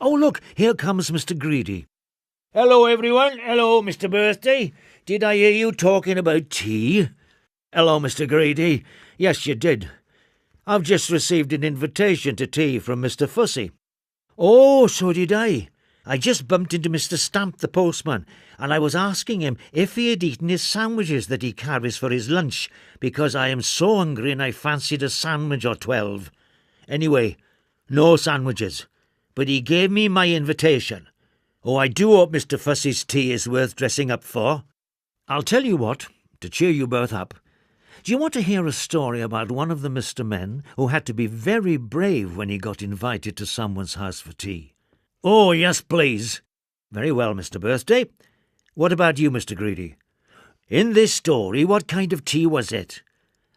Oh, look, here comes Mr. Greedy. Hello, everyone. Hello, Mr. Birthday. Did I hear you talking about tea? Hello, Mr. Greedy. Yes, you did. I've just received an invitation to tea from Mr. Fussy. Oh, so did I. I just bumped into Mr. Stamp, the postman, and I was asking him if he had eaten his sandwiches that he carries for his lunch, because I am so hungry and I fancied a sandwich or 12. Anyway, no sandwiches, but he gave me my invitation. Oh, I do hope Mr. Fussy's tea is worth dressing up for. I'll tell you what, to cheer you both up. Do you want to hear a story about one of the Mr. Men who had to be very brave when he got invited to someone's house for tea? Oh, yes, please. Very well, Mr. Birthday. What about you, Mr. Greedy? In this story, what kind of tea was it?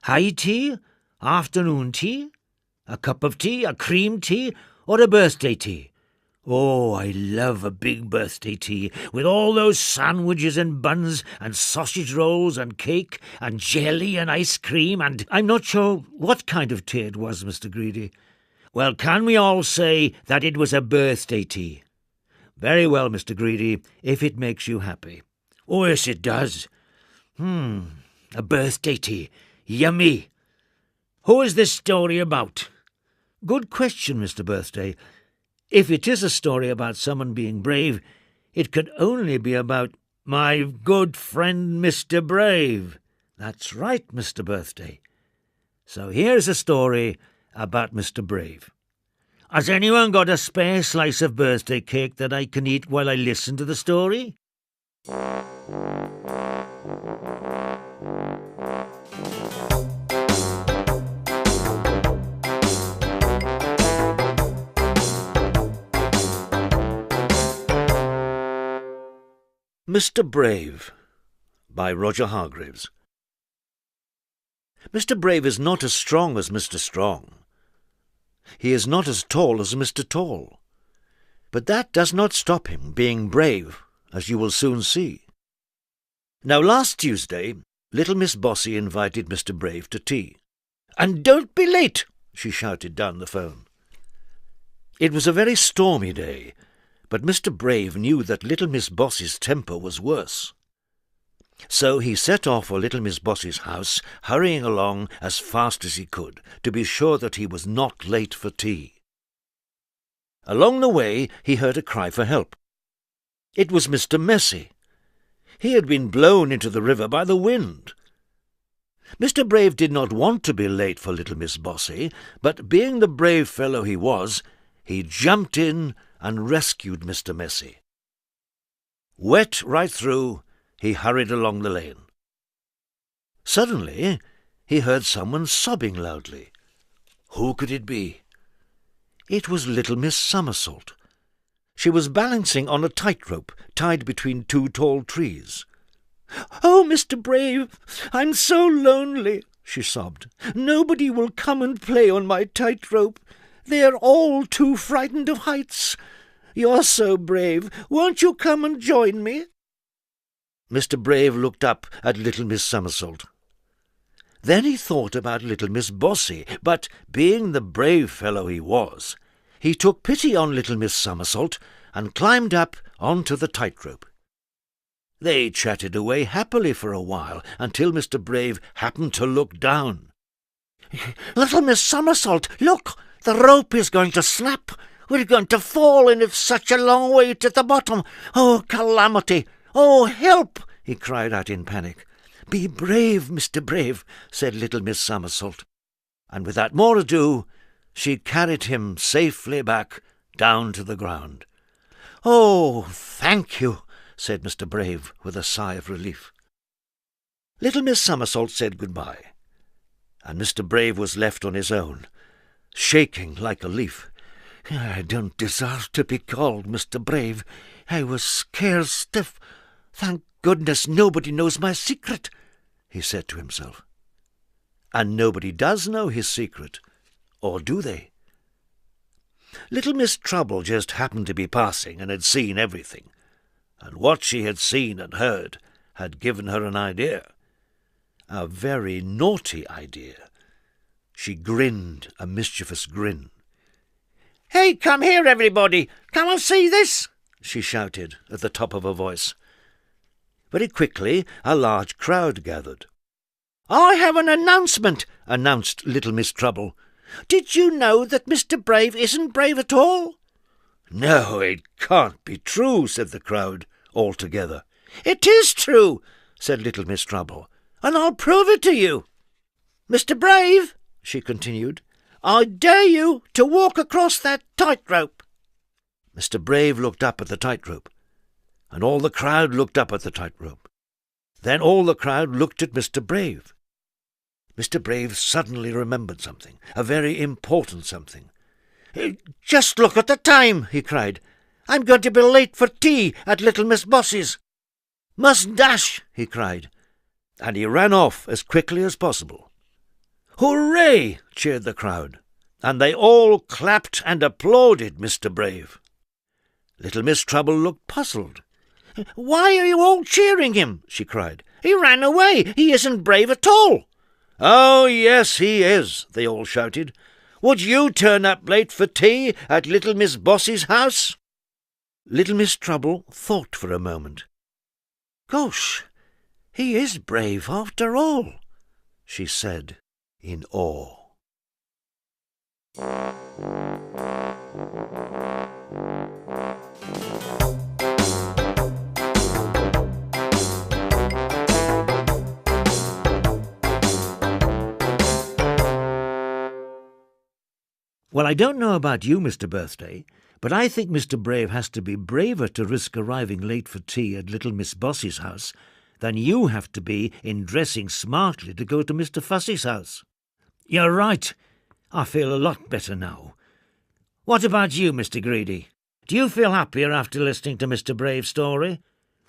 High tea? Afternoon tea? A cup of tea? A cream tea? Or a birthday tea? Oh, I love a big birthday tea, with all those sandwiches and buns and sausage rolls and cake and jelly and ice cream and... I'm not sure what kind of tea it was, Mr. Greedy. Well, can we all say that it was a birthday tea? Very well, Mr. Greedy, if it makes you happy. Oh, yes, it does. A birthday tea. Yummy. Who is this story about? Good question, Mr. Birthday. If it is a story about someone being brave, it could only be about my good friend Mr. Brave. That's right, Mr. Birthday. So here's a story about Mr. Brave. Has anyone got a spare slice of birthday cake that I can eat while I listen to the story? Mr. Brave by Roger Hargreaves. Mr. Brave is not as strong as Mr. Strong. He is not as tall as Mr. Tall. But that does not stop him being brave, as you will soon see. Now, last Tuesday, little Miss Bossy invited Mr. Brave to tea. "And don't be late," she shouted down the phone. It was a very stormy day, but Mr. Brave knew that little Miss Bossy's temper was worse. So he set off for little Miss Bossy's house, hurrying along as fast as he could, to be sure that he was not late for tea. Along the way he heard a cry for help. It was Mr. Messy. He had been blown into the river by the wind. Mr. Brave did not want to be late for little Miss Bossy, but being the brave fellow he was, he jumped in and rescued Mr. Messy. Wet right through, he hurried along the lane. Suddenly he heard someone sobbing loudly. Who could it be? It was little Miss Somersault. She was balancing on a tightrope tied between two tall trees. "Oh, Mr. Brave, I'm so lonely," she sobbed. "Nobody will come and play on my tightrope. They are all too frightened of heights. You're so brave. Won't you come and join me?" Mr. Brave looked up at little Miss Somersault. Then he thought about little Miss Bossy, but, being the brave fellow he was, he took pity on little Miss Somersault and climbed up onto the tightrope. They chatted away happily for a while, until Mr. Brave happened to look down. "Little Miss Somersault, look! The rope is going to snap. We're going to fall, and it's such a long way to the bottom. Oh, calamity! Oh, help!" he cried out in panic. "Be brave, Mr. Brave," said little Miss Somersault. And without more ado, she carried him safely back down to the ground. "Oh, thank you," said Mr. Brave with a sigh of relief. Little Miss Somersault said goodbye, and Mr. Brave was left on his own, shaking like a leaf. "I don't deserve to be called Mr. Brave. I was scared stiff. Thank goodness nobody knows my secret," he said to himself. And nobody does know his secret, or do they? Little Miss Trouble just happened to be passing and had seen everything, and what she had seen and heard had given her an idea. A very naughty idea. She grinned a mischievous grin. "Hey, come here, everybody! Come and see this!" she shouted at the top of her voice. Very quickly a large crowd gathered. "I have an announcement," announced Little Miss Trouble. "Did you know that Mr. Brave isn't brave at all?" "No, it can't be true," said the crowd all together. "It is true," said Little Miss Trouble, "and I'll prove it to you. Mr. Brave," she continued, "I dare you to walk across that tightrope." Mr. Brave looked up at the tightrope, and all the crowd looked up at the tightrope. Then all the crowd looked at Mr. Brave. Mr. Brave suddenly remembered something, a very important something. "Just look at the time," he cried. "I'm going to be late for tea at Little Miss Boss's. Must dash," he cried, and he ran off as quickly as possible. "Hooray!" cheered the crowd, and they all clapped and applauded Mr. Brave. Little Miss Trouble looked puzzled. "Why are you all cheering him?" she cried. "He ran away. He isn't brave at all." "Oh, yes, he is," they all shouted. "Would you turn up late for tea at Little Miss Boss's house?" Little Miss Trouble thought for a moment. "Gosh, he is brave after all," she said in awe. Well, I don't know about you, Mr. Birthday, but I think Mr. Brave has to be braver to risk arriving late for tea at Little Miss Boss's house than you have to be in dressing smartly to go to Mr. Fussy's house. You're right. I feel a lot better now. What about you, Mr. Greedy? Do you feel happier after listening to Mr. Brave's story?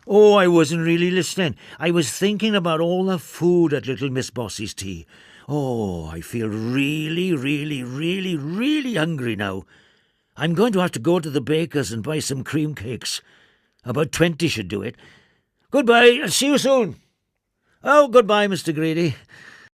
Oh, I wasn't really listening. I was thinking about all the food at Little Miss Boss's tea. Oh, I feel really, really, really, really hungry now. I'm going to have to go to the baker's and buy some cream cakes. About 20 should do it. Goodbye, and see you soon. Oh, goodbye, Mr. Greedy.